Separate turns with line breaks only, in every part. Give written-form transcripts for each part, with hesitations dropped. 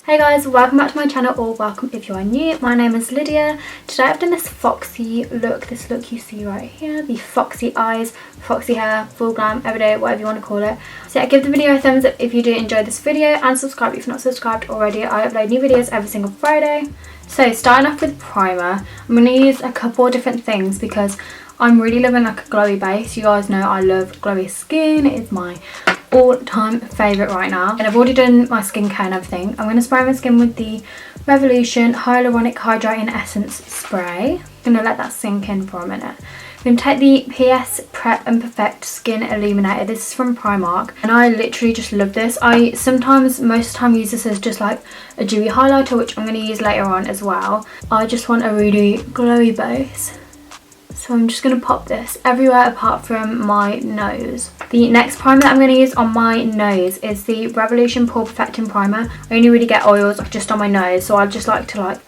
Hey guys, welcome back to my channel, or welcome if you are new. My name is Lydia. Today I've done this foxy look, this look you see right here, the foxy eyes, foxy hair, full glam, everyday, whatever you want to call it. So yeah, give the video a thumbs up if you do enjoy this video, and subscribe if you're not subscribed already. I upload new videos every single Friday. So starting off with primer, I'm going to use a couple of different things because I'm really loving like a glowy base. You guys know I love glowy skin. It's my all-time favourite right now. And I've already done my skincare and everything. I'm going to spray my skin with the Revolution Hyaluronic Hydrating Essence Spray. I'm going to let that sink in for a minute. I'm going to take the PS Prep and Perfect Skin Illuminator. This is from Primark and I literally just love this. I sometimes, most of the time, use this as just like a dewy highlighter, which I'm going to use later on as well. I just want a really glowy base. So I'm just going to pop this everywhere apart from my nose. The next primer that I'm going to use on my nose is the Revolution Pore Perfecting Primer. I only really get oils just on my nose, so I just like to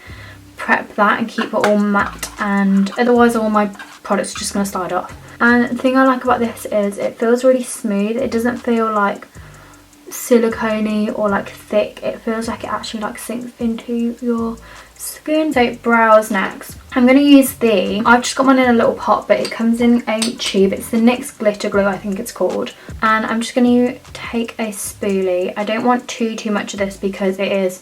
prep that and keep it all matte, and otherwise all my products are just going to slide off. And the thing I like about this is it feels really smooth. It doesn't feel like silicone-y or like thick. It feels like it actually sinks into your skin. So brows next. I'm going to use I've just got one in a little pot, but it comes in a tube. It's the NYX Glitter Glue, I think it's called. And I'm just going to take a spoolie. I don't want too much of this because it is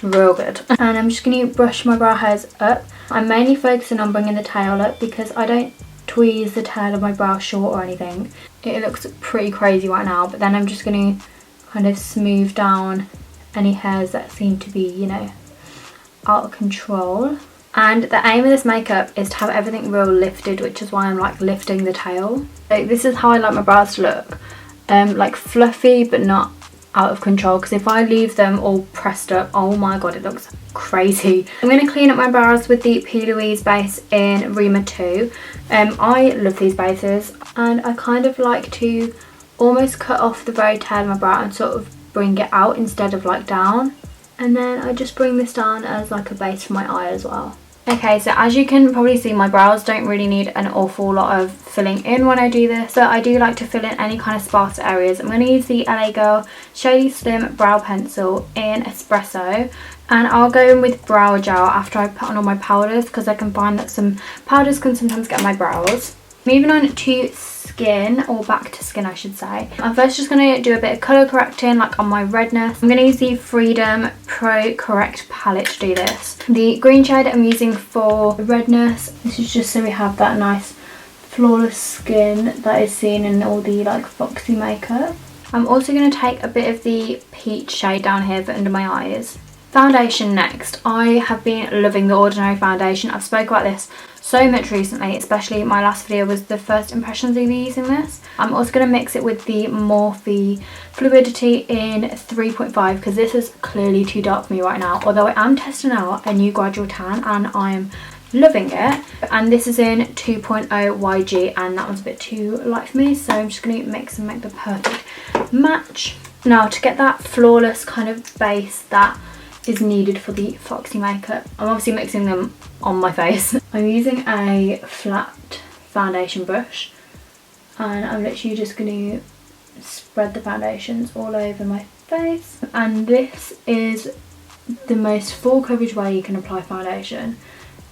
real good. And I'm just going to brush my brow hairs up. I'm mainly focusing on bringing the tail up because I don't tweeze the tail of my brow short or anything. It looks pretty crazy right now, but then I'm just going to kind of smooth down any hairs that seem to be, you know, out of control. And the aim of this makeup is to have everything real lifted, which is why I'm lifting the tail. So this is how I like my brows to look, like fluffy but not out of control, because if I leave them all pressed up, oh my god, it looks crazy. I'm going to clean up my brows with the P. Louise base in Rima 2. I love these bases, and I kind of like to almost cut off the very tail of my brow and sort of bring it out instead of down. And then I just bring this down as a base for my eye as well. Okay, so as you can probably see, my brows don't really need an awful lot of filling in when I do this, but I do like to fill in any kind of sparse areas. I'm going to use the LA Girl Shady Slim Brow Pencil in Espresso, and I'll go in with brow gel after I put on all my powders, because I can find that some powders can sometimes get my brows. Moving on to skin, or back to skin I should say. I'm first just going to do a bit of colour correcting on my redness. I'm going to use the Freedom Pro Correct palette to do this. The green shade I'm using for redness, this is just so we have that nice flawless skin that is seen in all the foxy makeup. I'm also going to take a bit of the peach shade down here for under my eyes. Foundation next. I have been loving the Ordinary foundation. I've spoke about this so much recently, especially my last video was the first impressions of me using this. I'm also going to mix it with the Morphe Fluidity in 3.5 because this is clearly too dark for me right now, although I am testing out a new gradual tan and I am loving it. And this is in 2.0 YG and that one's a bit too light for me, so I'm just going to mix and make the perfect match. Now to get that flawless kind of base that is needed for the foxy makeup, I'm obviously mixing them on my face. I'm using a flat foundation brush and I'm literally just going to spread the foundations all over my face. And this is the most full coverage way you can apply foundation,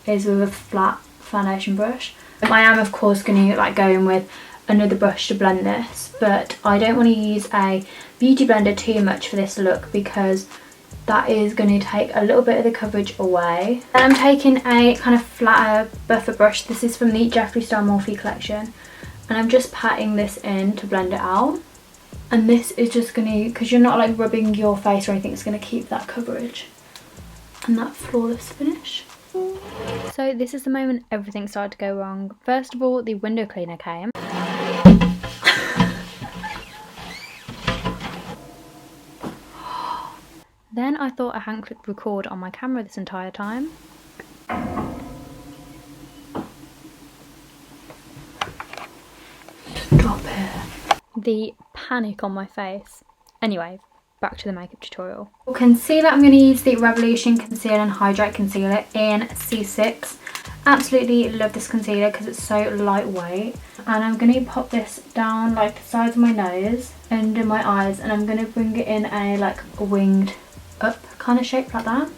is with a flat foundation brush. I am of course going to go in with another brush to blend this, but I don't want to use a beauty blender too much for this look because that is going to take a little bit of the coverage away. Then I'm taking a kind of flatter buffer brush. This is from the Jeffree Star Morphe collection, and I'm just patting this in to blend it out. And this is just going to, because you're not rubbing your face or anything, it's going to keep that coverage and that flawless finish. So this is the moment everything started to go wrong. First of all, the window cleaner came. Then I thought I hadn't clicked record on my camera this entire time. Stop it. The panic on my face. Anyway, back to the makeup tutorial. For concealer, I'm going to use the Revolution Conceal and Hydrate Concealer in C6. Absolutely love this concealer because it's so lightweight. And I'm going to pop this down the sides of my nose, under my eyes, and I'm going to bring it in a winged up kind of shape like that.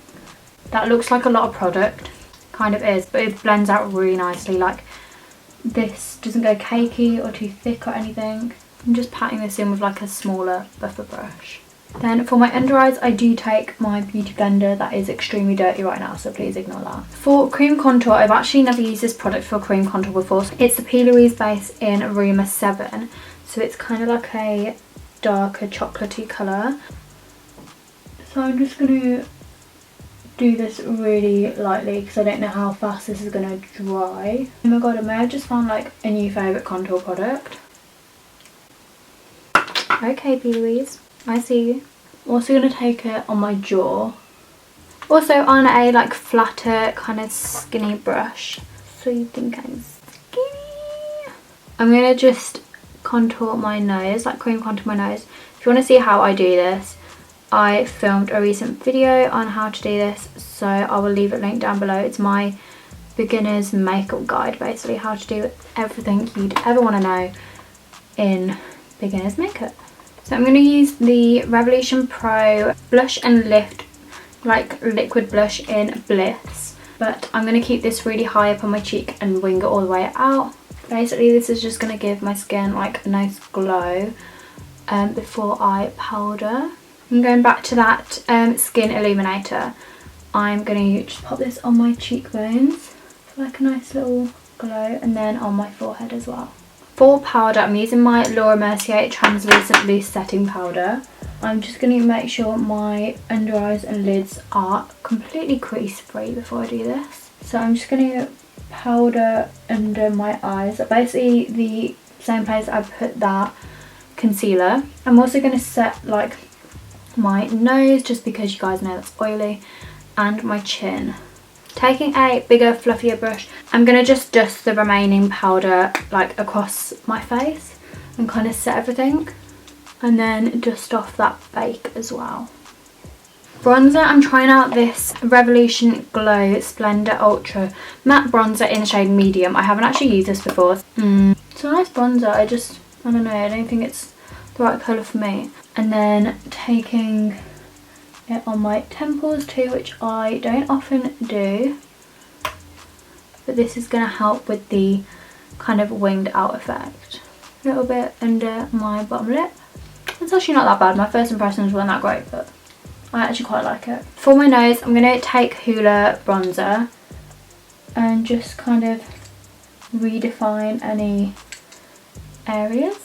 That looks like a lot of product, kind of is, but it blends out really nicely. Like, this doesn't go cakey or too thick or anything. I'm just patting this in with like a smaller buffer brush. Then for my under eyes, I do take my beauty blender. That is extremely dirty right now, so please ignore that. For cream contour, I've actually never used this product for cream contour before. It's the P. Louise base in Aroma 7, so it's kind of like a darker chocolatey colour. So I'm just going to do this really lightly because I don't know how fast this is going to dry. Oh my god, I may have just found like a new favourite contour product. Okay, P. Louise, I see you. I'm also going to take it on my jaw. Also on a like flatter kind of skinny brush. So you think I'm skinny. I'm going to just contour my nose, like cream contour my nose. If you want to see how I do this, I filmed a recent video on how to do this, so I will leave it linked down below. It's my beginner's makeup guide, basically how to do everything you'd ever want to know in beginner's makeup. So I'm going to use the Revolution Pro Blush and Lift like liquid blush in Bliss, but I'm going to keep this really high up on my cheek and wing it all the way out. Basically this is just going to give my skin like a nice glow before I powder. I'm going back to that skin illuminator. I'm going to just pop this on my cheekbones for like a nice little glow, and then on my forehead as well. For powder, I'm using my Laura Mercier Translucent Loose Setting Powder. I'm just going to make sure my under eyes and lids are completely crease free before I do this. So I'm just going to powder under my eyes, basically the same place I put that concealer. I'm also going to set like my nose, just because you guys know that's oily, and my chin. Taking a bigger fluffier brush, I'm going to just dust the remaining powder like across my face and kind of set everything, and then dust off that bake as well. Bronzer, I'm trying out this Revolution Glow Splendor Ultra Matte Bronzer in the shade Medium. I haven't actually used this before. It's a nice bronzer, I don't know, I don't think it's the right colour for me. And then taking it on my temples too, which I don't often do, but this is going to help with the kind of winged out effect. A little bit under my bottom lip. It's actually not that bad. My first impressions weren't that great, but I actually quite like it. For my nose, I'm going to take Hoola bronzer and just kind of redefine any areas.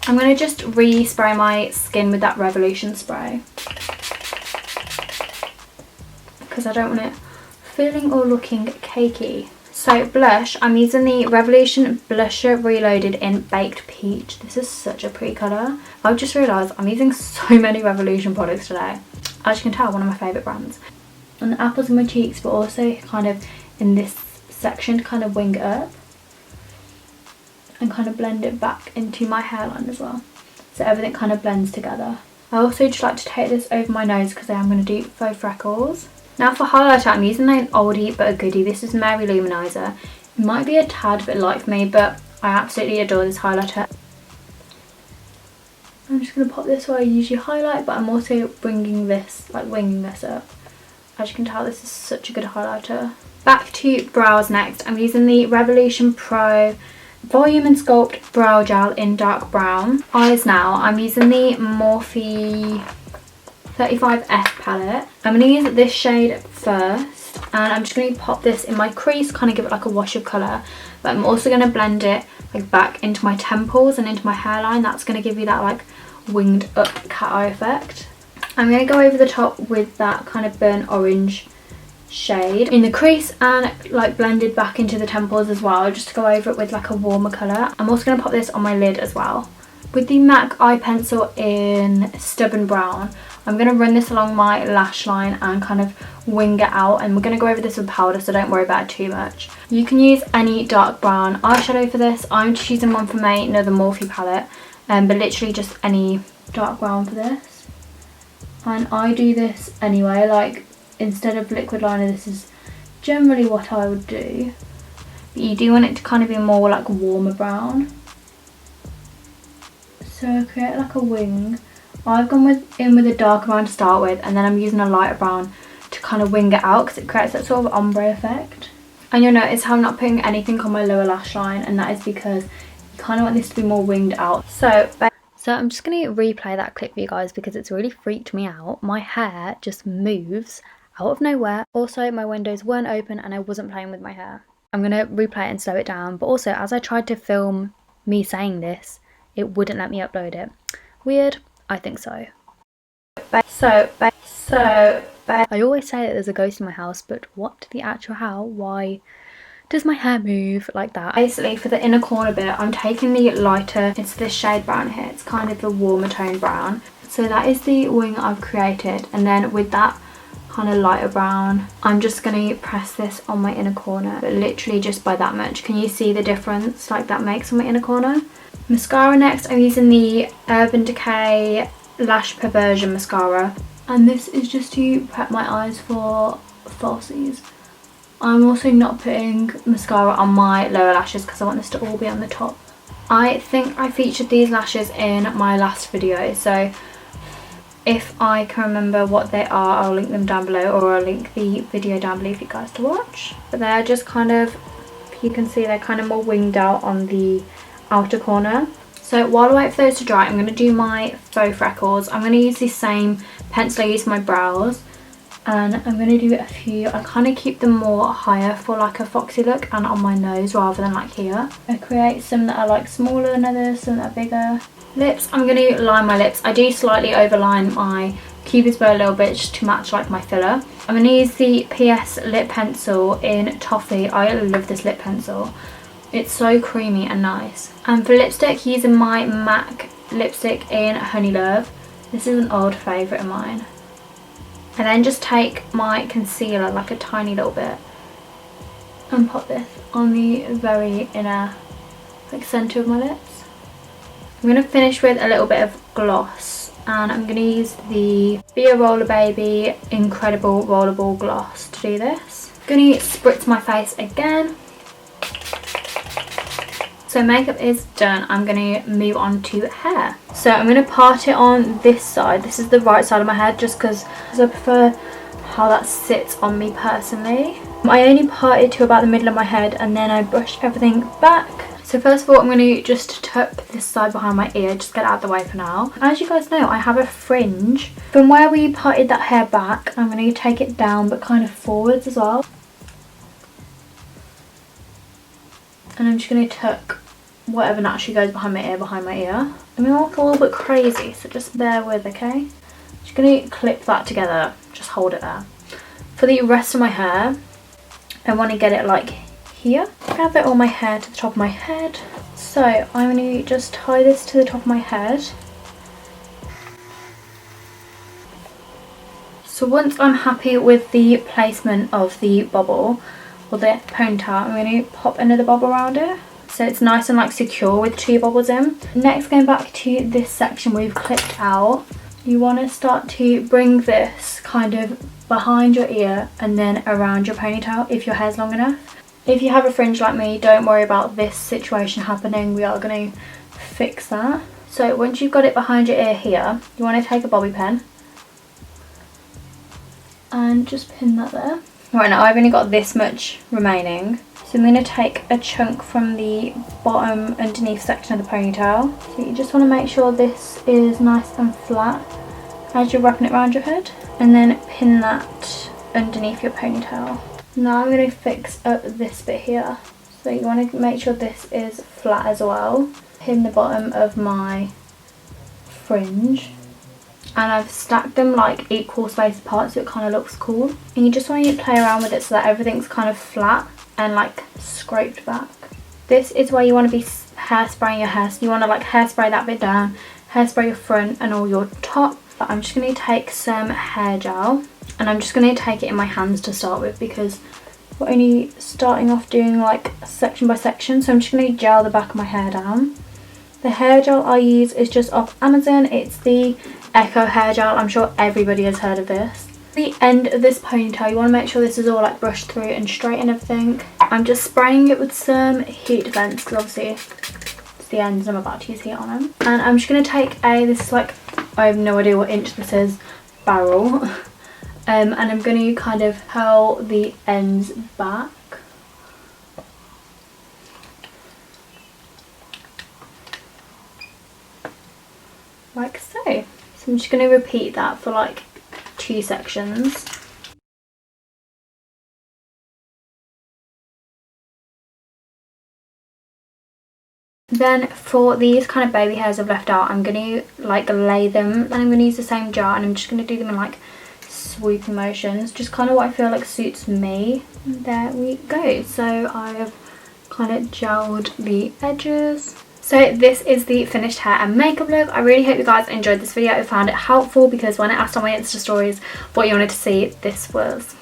I'm going to just re-spray my skin with that Revolution spray because I don't want it feeling or looking cakey. So blush, I'm using the Revolution Blusher Reloaded in Baked Peach. This is such a pretty colour. I've just realised I'm using so many Revolution products today. As you can tell, one of my favourite brands. On the apples of my cheeks, but also kind of in this section to kind of wing it up. And kind of blend it back into my hairline as well, so everything kind of blends together. I also just like to take this over my nose because I am going to do faux freckles. Now for highlighter, I'm using an oldie but a goodie. This is Mary Luminizer. It might be a tad bit light for me, but I absolutely adore this highlighter. I'm just going to pop this where I usually highlight, but I'm also winging this up. As you can tell, this is such a good highlighter. Back to brows next. I'm using the Revolution Pro Volume and Sculpt Brow Gel in Dark Brown. Eyes now, I'm using the Morphe 35F palette. I'm going to use this shade first, and I'm just going to pop this in my crease, kind of give it like a wash of colour, but I'm also going to blend it like back into my temples and into my hairline. That's going to give you that like winged up cat eye effect. I'm going to go over the top with that kind of burnt orange shade in the crease and like blended back into the temples as well, just to go over it with like a warmer colour. I'm also going to pop this on my lid as well. With the MAC eye pencil in Stubborn Brown, I'm going to run this along my lash line and kind of wing it out, and we're going to go over this with powder, so don't worry about it too much. You can use any dark brown eyeshadow for this. I'm just using one from another Morphe palette, but literally just any dark brown for this. And I do this anyway, like instead of liquid liner, this is generally what I would do. But you do want it to kind of be more like warmer brown. So I create like a wing I've gone in with a darker brown to start with, and then I'm using a lighter brown to kind of wing it out because it creates that sort of ombre effect. And you'll notice how I'm not putting anything on my lower lash line, and that is because you kind of want this to be more winged out. So I'm just going to replay that clip for you guys because it's really freaked me out. My hair just moves out of nowhere. Also, my windows weren't open and I wasn't playing with my hair. I'm going to replay it and slow it down. But also, as I tried to film me saying this, it wouldn't let me upload it. Weird? I think so. I always say that there's a ghost in my house, but what the actual hell? Why does my hair move like that? Basically, for the inner corner bit, I'm taking the lighter, it's this shade brown here, it's kind of the warmer tone brown. So that is the wing I've created, and then with that kind of lighter brown, I'm just going to press this on my inner corner, but literally just by that much. Can you see the difference like that makes on my inner corner? Mascara next, I'm using the Urban Decay Lash Perversion Mascara, and this is just to prep my eyes for falsies. I'm also not putting mascara on my lower lashes because I want this to all be on the top. I think I featured these lashes in my last video, so if I can remember what they are, I'll link them down below, or I'll link the video down below for you guys to watch. But they're just kind of, you can see they're kind of more winged out on the outer corner. So while I wait for those to dry, I'm going to do my faux freckles. I'm going to use the same pencil I use for my brows, and I'm going to do a few. I kind of keep them more higher for like a foxy look and on my nose rather than like here. I create some that are like smaller than others, some that are bigger. Lips, I'm going to line my lips. I do slightly overline my cupid's bow a little bit just to match like my filler. I'm going to use the PS lip pencil in Toffee. I love this lip pencil. It's so creamy and nice. And for lipstick, using my MAC lipstick in Honey Love. This is an old favourite of mine. And then just take my concealer, like a tiny little bit, and pop this on the very inner, like, centre of my lips. I'm going to finish with a little bit of gloss, and I'm going to use the Be a Roller Baby Incredible Rollerball Gloss to do this. I'm going to spritz my face again. So makeup is done. I'm going to move on to hair. So I'm going to part it on this side. This is the right side of my head just because I prefer how that sits on me personally. I only part it to about the middle of my head and then I brush everything back. So first of all, I'm going to just tuck this side behind my ear, just get it out of the way for now. As you guys know, I have a fringe. From where we parted that hair back, I'm going to take it down but kind of forwards as well. And I'm just going to tuck whatever naturally goes behind my ear. I mean, I look a little bit crazy, so just bear with, okay? Just going to clip that together, just hold it there. For the rest of my hair, I want to get it like here. Gather all my hair to the top of my head. So I'm going to just tie this to the top of my head. So once I'm happy with the placement of the bobble, or the ponytail, I'm going to pop another bobble around it so it's nice and like secure with two bobbles in. Next, going back to this section we've clipped out, you want to start to bring this kind of behind your ear and then around your ponytail if your hair's long enough. If you have a fringe like me, don't worry about this situation happening, we are going to fix that. So once you've got it behind your ear here, you want to take a bobby pin and just pin that there. Right, now I've only got this much remaining, so I'm going to take a chunk from the bottom underneath section of the ponytail. So you just want to make sure this is nice and flat as you're wrapping it around your head, and then pin that underneath your ponytail. Now I'm going to fix up this bit here, so you want to make sure this is flat as well. Pin the bottom of my fringe. And I've stacked them like equal space apart so it kind of looks cool. And you just want to play around with it so that everything's kind of flat and like scraped back. This is where you want to be hairspraying your hair. So you want to like hairspray that bit down, hairspray your front and all your top. But I'm just going to take some hair gel and I'm just going to take it in my hands to start with because we're only starting off doing like section by section. So I'm just going to gel the back of my hair down. The hair gel I use is just off Amazon. It's the Echo hair gel. I'm sure everybody has heard of this. The end of this ponytail, you want to make sure this is all like brushed through and straight and everything. I'm just spraying it with some heat defense because obviously towards the ends. I'm about to use heat on them. And I'm just going to take this is like, I have no idea what inch this is, barrel. And I'm going to kind of curl the ends back. Like so. So I'm just going to repeat that for like 2 sections. Then for these kind of baby hairs I've left out, I'm going to like lay them, and I'm going to use the same jar, and I'm just going to do them in like swooping motions, just kind of what I feel like suits me. There we go. So I've kind of gelled the edges. So this is the finished hair and makeup look. I really hope you guys enjoyed this video. I found it helpful because when I asked on my Insta stories what you wanted to see, this was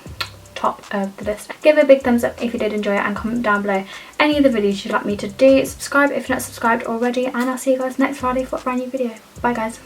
top of the list. Give it a big thumbs up if you did enjoy it, and comment down below any of the videos you'd like me to do. Subscribe if you're not subscribed already, and I'll see you guys next Friday for a brand new video. Bye guys.